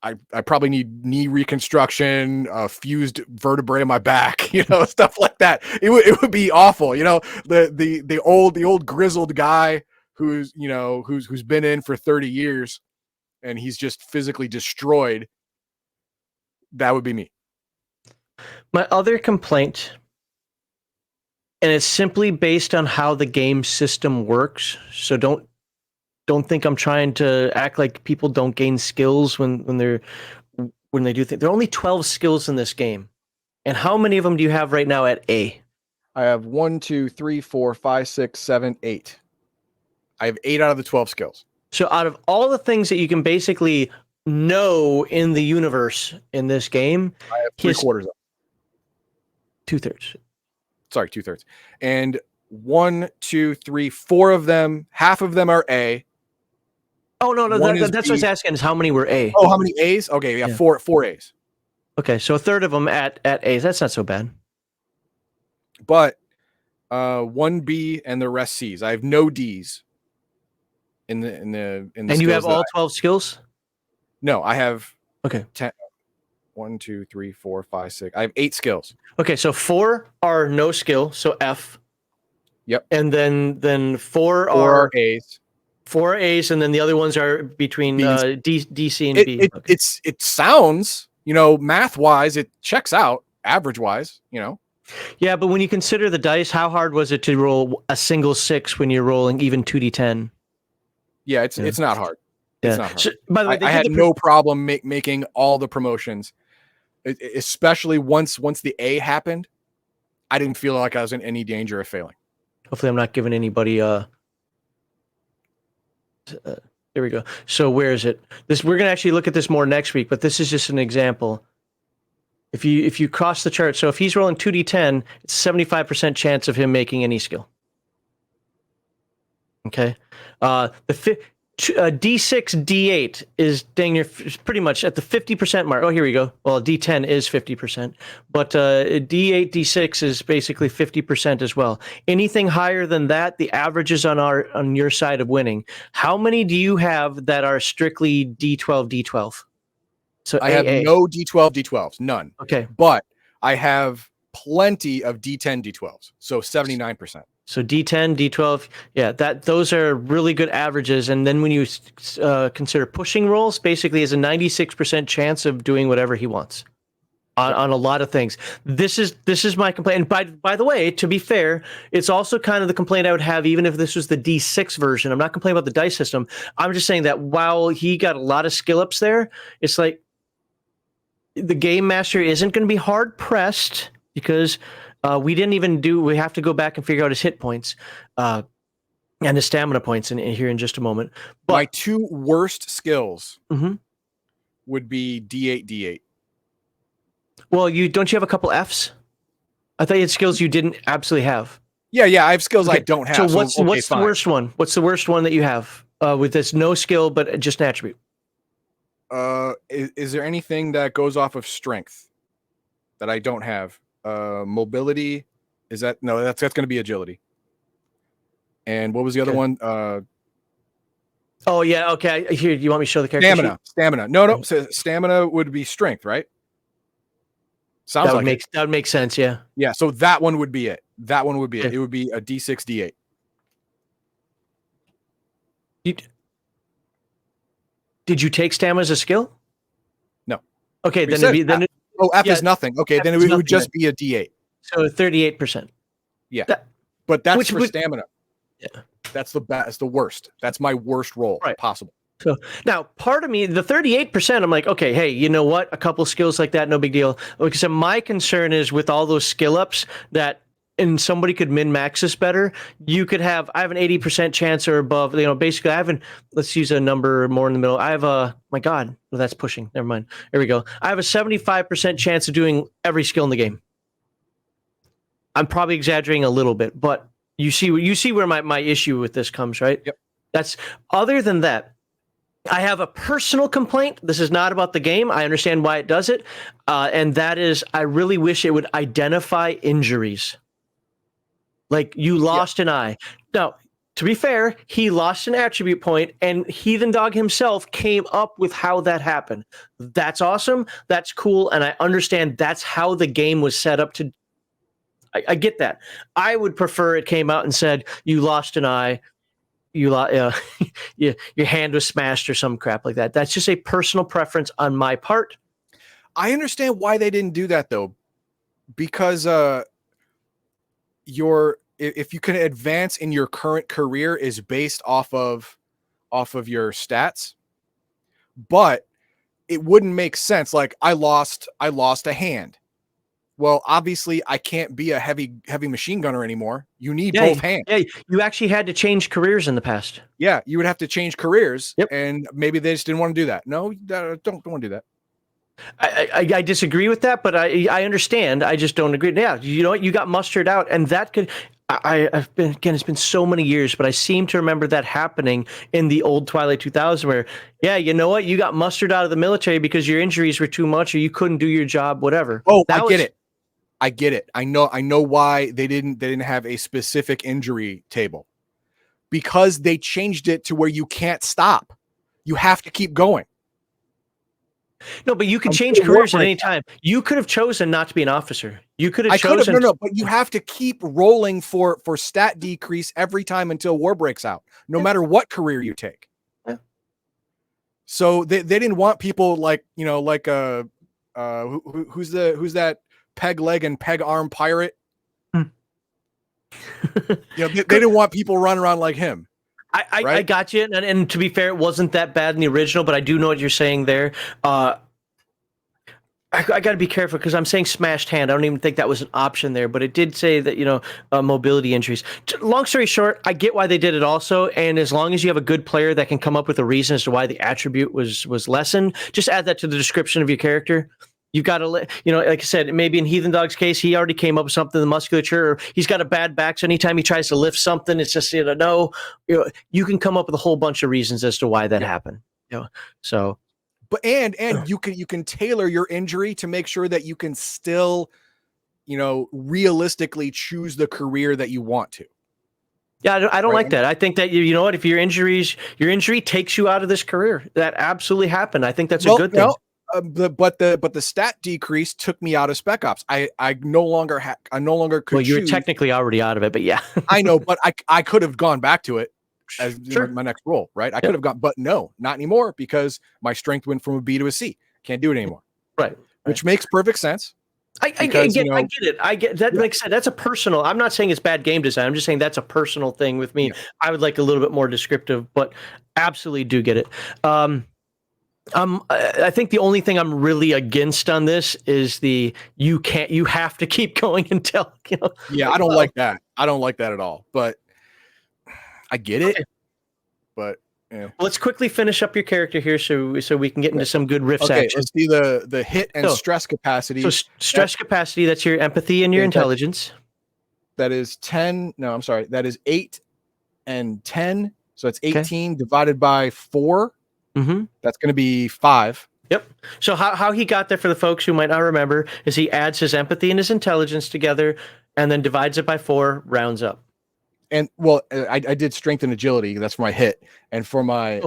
I probably need knee reconstruction, fused vertebrae in my back, stuff like that. It would be awful, the old grizzled guy who's been in for 30 years and he's just physically destroyed. That would be me. My other complaint, and it's simply based on how the game system works. So don't think I'm trying to act like people don't gain skills when they do things. There are only 12 skills in this game. And how many of them do you have right now at A? I have 1, 2, 3, 4, 5, 6, 7, 8. I have 8 out of the 12 skills. So out of all the things that you can basically know in the universe in this game, I have 3/4 of 2/3. Sorry, 2/3. And 1, 2, 3, 4 of them, half of them are A. Oh, no, that's what I was asking is how many were A? Oh, how many A's? Okay, yeah. 4 A's. Okay, so 1/3 of them at A's. That's not so bad. But 1 B and the rest C's. I have no D's in the And you have all 12 skills? No, I have 10. 1, 2, 3, 4, 5, 6. I have 8 skills. Okay, so 4 are no skill, so F. Yep. And then 4 are A's. 4 A's, and then the other ones are between D, C, and B. It sounds, math-wise, it checks out, average-wise, Yeah, but when you consider the dice, how hard was it to roll a single 6 when you're rolling even 2d10? Yeah, it's not hard. Yeah. It's not hard. So, by the way, I had no problem making all the promotions, especially once the A happened. I didn't feel like I was in any danger of failing. Hopefully, I'm not giving anybody there we go. So where is it? We're gonna actually look at this more next week, but this is just an example. If you cross the chart, so if he's rolling 2d10, it's 75% chance of him making any skill. Okay, D6, D8 is dang near pretty much at the 50% mark. Oh, here we go. Well, D10 is 50%, but D8, D6 is basically 50% as well. Anything higher than that, the averages on your side of winning. How many do you have that are strictly D12, D12? So I have no D12, D12s, none. Okay, but I have plenty of D10, D12s. So 79%. So D10, D12, yeah, those are really good averages. And then when you consider pushing rolls, basically is a 96% chance of doing whatever he wants on a lot of things. This is my complaint. And by the way, to be fair, it's also kind of the complaint I would have even if this was the D6 version. I'm not complaining about the dice system. I'm just saying that while he got a lot of skill ups there, it's like the game master isn't going to be hard pressed because we have to go back and figure out his hit points and his stamina points in here in just a moment. But my two worst skills would be D8, D8. Well, don't you have a couple Fs? I thought you had skills you didn't absolutely have. Yeah, I have skills I don't have. So what's the worst one? What's the worst one that you have with this no skill but just an attribute? Is there anything that goes off of strength that I don't have? Mobility, is that no? That's going to be agility. And what was the other one? Oh yeah, okay. Here, you want me to show the character sheet? Stamina. No. So stamina would be strength, right? Sounds like that would make sense. Yeah. Yeah. So that one would be it. That one would be it. It would be a D6, D8. Did you take stamina as a skill? No. Okay, then F is nothing. Okay, then it would just be a D8. So 38%. Yeah, but that's for which stamina. Yeah, that's the worst. That's my worst roll possible. So now, part of me, the 38%, I'm like, okay, hey, you know what? A couple skills like that, no big deal. Like I said, my concern is with all those skill ups that. And somebody could min-max this better. I have an 80% chance or above. Basically, let's use a number more in the middle. I have my God, well, that's pushing. Never mind. There we go. I have a 75% chance of doing every skill in the game. I'm probably exaggerating a little bit, but you see where my issue with this comes, right? Yep. Other than that, I have a personal complaint. This is not about the game. I understand why it does it. And that is, I really wish it would identify injuries. Like you lost an eye. Now, to be fair, he lost an attribute point, and Heathen Dog himself came up with how that happened. That's awesome. That's cool, and I understand that's how the game was set up to. I get that. I would prefer it came out and said you lost an eye, your hand was smashed or some crap like that. That's just a personal preference on my part. I understand why they didn't do that though, because if you can advance in your current career is based off of your stats, but it wouldn't make sense. Like I lost a hand. Well, obviously I can't be a heavy machine gunner anymore. You need both hands. Yeah, you actually had to change careers in the past. Yeah, you would have to change careers. Yep. And maybe they just didn't want to do that. No, don't want to do that. I disagree with that, but I understand. I just don't agree. Yeah, you know what? You got mustered out, and that could. I've been it's been so many years, but I seem to remember that happening in the old Twilight 2000, where you know what? You got mustered out of the military because your injuries were too much, or you couldn't do your job, whatever. Oh, I get it. I know why they didn't have a specific injury table, because they changed it to where you can't stop. You have to keep going. No, but you can change careers at any time. You could have chosen not to be an officer. You could have chosen. No, but you have to keep rolling for stat decrease every time until war breaks out, no matter what career you take. Yeah. So they didn't want people like who's that peg leg and peg arm pirate? They didn't want people running around like him. I got you, and to be fair, it wasn't that bad in the original, but I do know what you're saying there. I got to be careful because I'm saying smashed hand. I don't even think that was an option there, but it did say that mobility injuries. Long story short, I get why they did it also, and as long as you have a good player that can come up with a reason as to why the attribute was lessened, just add that to the description of your character. You've got to like I said, maybe in Heathen Dog's case, he already came up with something in the musculature, or he's got a bad back. So anytime he tries to lift something, it's just, you can come up with a whole bunch of reasons as to why that happened. So, but, and you can tailor your injury to make sure that you can still, realistically choose the career that you want to. Yeah, I don't like that. I think that you know what, if your injury takes you out of this career, that absolutely happened. I think that's a good thing. but the stat decrease took me out of Spec Ops. I no longer could. Well, you're choose. technically already out of it, but yeah. I know, but I could have gone back to it as Sure. my next role, right? I could have gone, but no, not anymore because my strength went from a B to a C. Can't do it anymore. Right. Which makes perfect sense. I get it. I get that. Makes sense. That's a personal. I'm not saying it's bad game design. I'm just saying that's a personal thing with me. Yeah. I would like a little bit more descriptive, but absolutely do get it. I think the only thing I'm really against on this is you have to keep going until Yeah, I don't like that. I don't like that at all. But I get it. Okay. But yeah. Let's quickly finish up your character here, so we can get into some good riffs. Okay, let's see the hit and stress capacity. So stress capacity, that's your empathy and your intelligence. That is 10. No, I'm sorry. That is 8 and 10. So it's 18 divided by 4. Mm-hmm. That's going to be 5. Yep. So how he got there, for the folks who might not remember, is he adds his empathy and his intelligence together and then divides it by 4, rounds up. And well, I did strength and agility. That's for my hit. And for my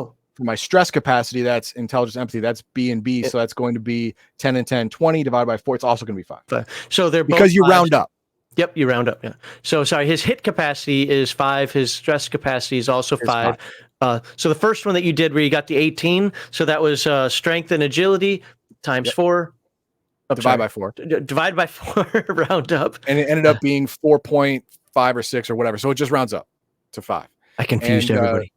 stress capacity, that's intelligence, empathy. That's B and B. So that's going to be 10 and 10, 20 divided by 4. It's also going to be 5. So they're because you round up. Yep, you round up. Yeah. So sorry, his hit capacity is 5. His stress capacity is also 5. So the first one that you did where you got the 18, so that was strength and agility times 4. Divide by 4. Divide by 4, round up. And it ended up being 4.5 or 6 or whatever. So it just rounds up to 5. I confused everybody.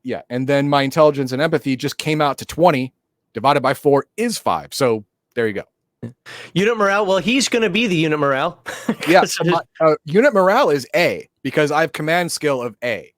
Yeah. And then my intelligence and empathy just came out to 20 divided by 4 is 5. So there you go. Unit morale. Well, he's going to be the unit morale. Yeah. Unit morale is A because I have command skill of A.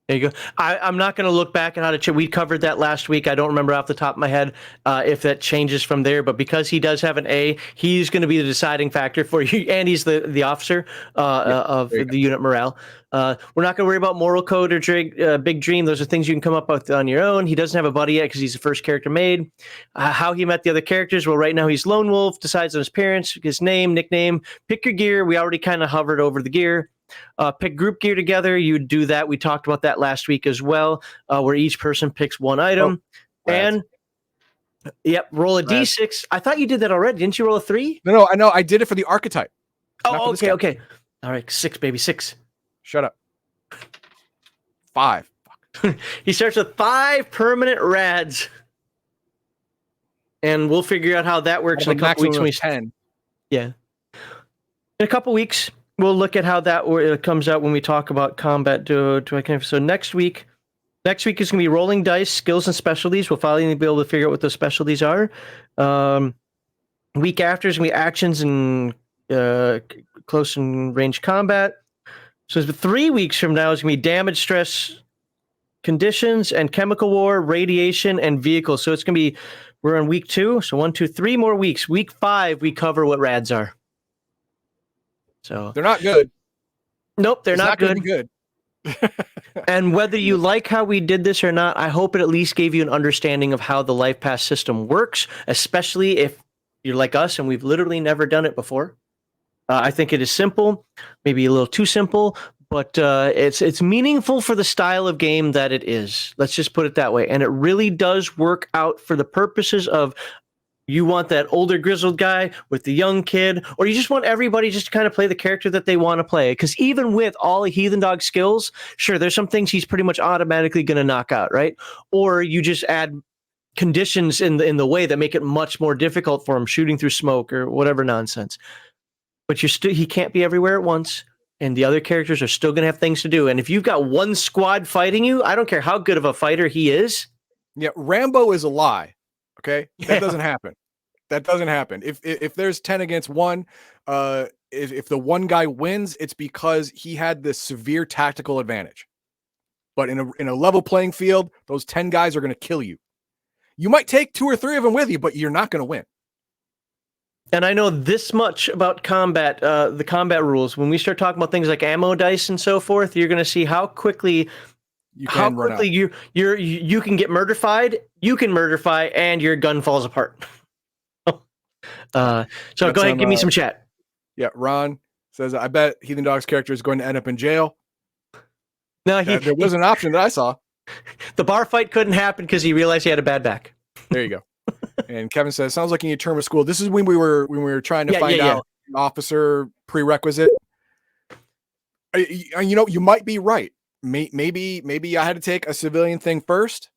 There you go. I'm not going to look back at how to check. We covered that last week. I don't remember off the top of my head if that changes from there. But because he does have an A, he's going to be the deciding factor for you. And he's the officer of the unit morale. We're not going to worry about moral code or big dream. Those are things you can come up with on your own. He doesn't have a buddy yet because he's the first character made. How he met the other characters. Well, right now he's lone wolf. Decides on his parents, his name, nickname. Pick your gear. We already kind of hovered over the gear. Pick group gear together. You do that. We talked about that last week as well, where each person picks one item. And roll a d6. I thought you did that already. Didn't you roll a 3? No, I know. I did it for the archetype. Oh, okay. All right, 6, baby, 6. Shut up. 5. He starts with 5 permanent rads. And we'll figure out how that works in a couple weeks. When 10. Yeah. In a couple weeks, we'll look at how that comes out when we talk about combat. So next week is going to be rolling dice, skills, and specialties. We'll finally be able to figure out what those specialties are. Week after is going to be actions and close and range combat. So 3 weeks from now is going to be damage, stress, conditions, and chemical war, radiation, and vehicles. So it's going to be, we're on week 2. So 1, 2, 3 more weeks. Week 5, we cover what rads are. So they're not good. Nope, they're not good. Good. And whether you like how we did this or not, I hope it at least gave you an understanding of how the Lifepath system works, especially if you're like us and we've literally never done it before. I think it is simple, maybe a little too simple, but it's meaningful for the style of game that it is. Let's just put it that way. And it really does work out for the purposes of you want that older grizzled guy with the young kid, or you just want everybody just to kind of play the character that they want to play. Because even with all the Heathen Dog skills, sure, there's some things he's pretty much automatically going to knock out, right? Or you just add conditions in the way that make it much more difficult for him, shooting through smoke or whatever nonsense. But he can't be everywhere at once, and the other characters are still going to have things to do. And if you've got one squad fighting you, I don't care how good of a fighter he is. Yeah, Rambo is a lie. Okay, that doesn't happen. That doesn't happen. If there's 10 against 1, if the one guy wins, it's because he had this severe tactical advantage. But in a level playing field, those 10 guys are going to kill you. You might take 2 or 3 of them with you, but you're not going to win. And I know this much about combat, the combat rules. When we start talking about things like ammo dice and so forth, you're going to see how quickly you can get murderfied, you can murderfy, and your gun falls apart. So go ahead, give me some chat. Yeah, Ron says, I bet Heathen Dog's character is going to end up in jail. No, there was an option that I saw. The bar fight couldn't happen because he realized he had a bad back. There you go. And Kevin says, sounds like you need to term of school. This is when we were trying to find out officer prerequisite. You might be right. Maybe I had to take a civilian thing first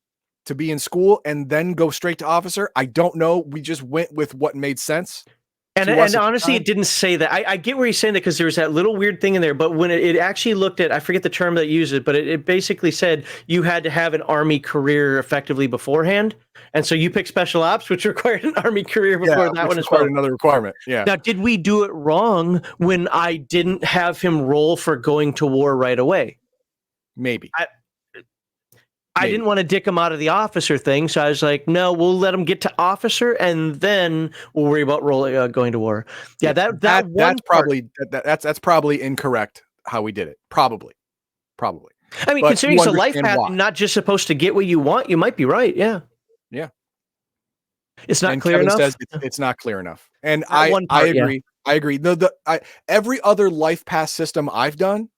to be in school and then go straight to officer. I don't know. We just went with what made sense. And honestly, it didn't say that. I get where he's saying that because there was that little weird thing in there. But when it actually looked at, I forget the term that used it, but it basically said you had to have an Army career effectively beforehand. And so you picked special ops, which required an Army career before that one as well. Another requirement. Yeah. Now, did we do it wrong when I didn't have him roll for going to war right away? Maybe. I didn't want to dick him out of the officer thing, so I was like, "No, we'll let him get to officer, and then we'll worry about going to war." Yeah, that's probably incorrect how we did it. Probably. I mean, considering it's a life path, you're not just supposed to get what you want. You might be right. Yeah. Yeah. It's not clear enough. Says it's not clear enough, and I agree. Yeah. I agree. Every other life path system I've done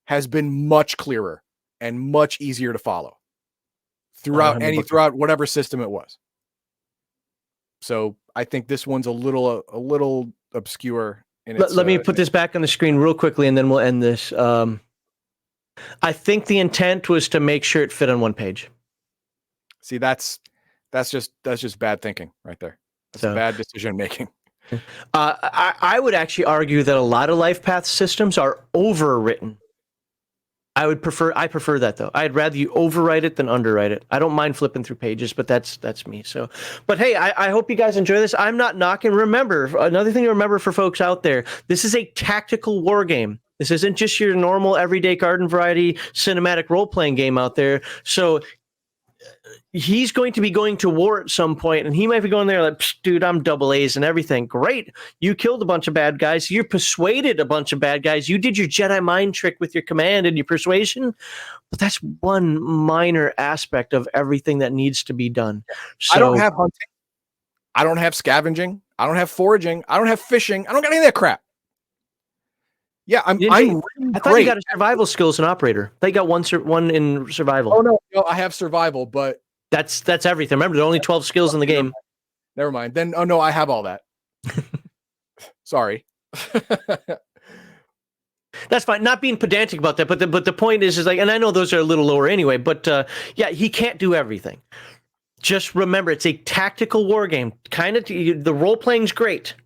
has been much clearer and much easier to follow throughout whatever system it was. So I think this one's a little obscure. Let me put this back on the screen real quickly, and then we'll end this. I think the intent was to make sure it fit on one page. See, that's just bad thinking right there. That's bad decision making. I would actually argue that a lot of life path systems are overwritten. I prefer that though. I'd rather you overwrite it than underwrite it. I don't mind flipping through pages, but that's me. So, but hey, I hope you guys enjoy this. I'm not knocking. Remember, another thing to remember for folks out there, this is a tactical war game. This isn't just your normal everyday garden variety cinematic role-playing game out there. So he's going to be going to war at some point, and he might be going there like, dude, I'm double A's and everything. Great. You killed a bunch of bad guys. You persuaded a bunch of bad guys. You did your Jedi mind trick with your command and your persuasion. But that's one minor aspect of everything that needs to be done. So, I don't have hunting. I don't have scavenging. I don't have foraging. I don't have fishing. I don't got any of that crap. Yeah, I thought you got a survival skills and operator. They got one in survival. Oh no, I have survival, but that's everything. Remember, there are only 12 skills in the game. Never mind. Then no, I have all that. Sorry. That's fine. Not being pedantic about that, but the point is like, and I know those are a little lower anyway, but yeah, he can't do everything. Just remember, it's a tactical war game. Kind of, the role playing's great.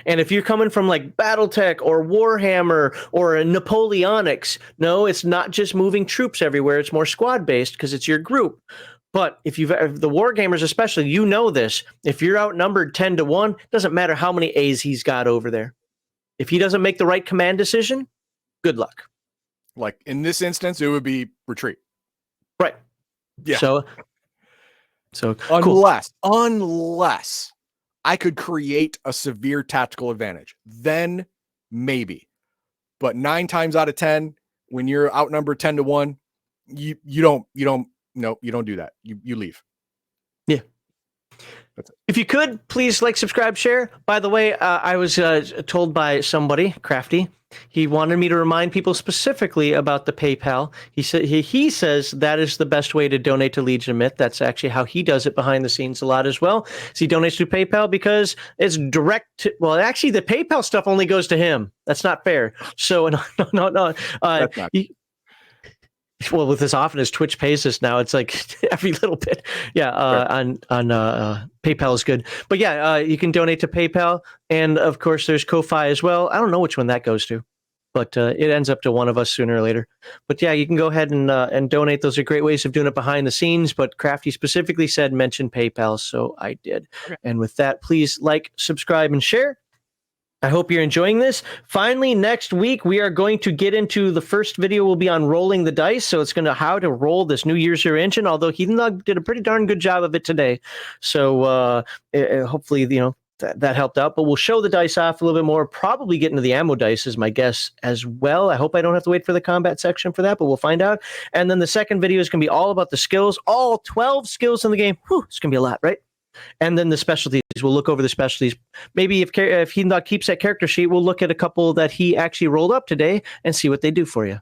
And if you're coming from like BattleTech or Warhammer or a Napoleonics, no, it's not just moving troops everywhere. It's more squad based because it's your group. But if the war gamers especially, you know this. If you're outnumbered 10-1, doesn't matter how many A's he's got over there. If he doesn't make the right command decision, good luck. Like in this instance, it would be retreat. Right. Yeah. So unless I could create a severe tactical advantage, then maybe. But 9 times out of 10, when you're outnumbered 10-1, you don't do that. You leave. Yeah. If you could, please like, subscribe, share. By the way, I was told by somebody, Crafty, he wanted me to remind people specifically about the PayPal. He says that is the best way to donate to Legion of Myth. That's actually how he does it behind the scenes a lot as well. So he donates to PayPal because it's direct. Well, actually, the PayPal stuff only goes to him. That's not fair. So no. That's not. Well, with as often as Twitch pays us now, it's like every little bit. Yeah, on PayPal is good. But yeah, you can donate to PayPal. And of course, there's Ko-Fi as well. I don't know which one that goes to, but it ends up to one of us sooner or later. But yeah, you can go ahead and donate. Those are great ways of doing it behind the scenes. But Crafty specifically said mention PayPal, so I did. Okay. And with that, please like, subscribe, and share. I hope you're enjoying this. Finally, next week, we are going to get into the first video will be on rolling the dice. So it's going to how to roll this new Year's Zero engine, although he did a pretty darn good job of it today. So hopefully, that helped out. But we'll show the dice off a little bit more, probably get into the ammo dice is my guess as well. I hope I don't have to wait for the combat section for that, but we'll find out. And then the second video is going to be all about the skills, all 12 skills in the game. Whew, it's going to be a lot, right? And then the specialties, we'll look over the specialties. Maybe if he keeps that character sheet, we'll look at a couple that he actually rolled up today and see what they do for you.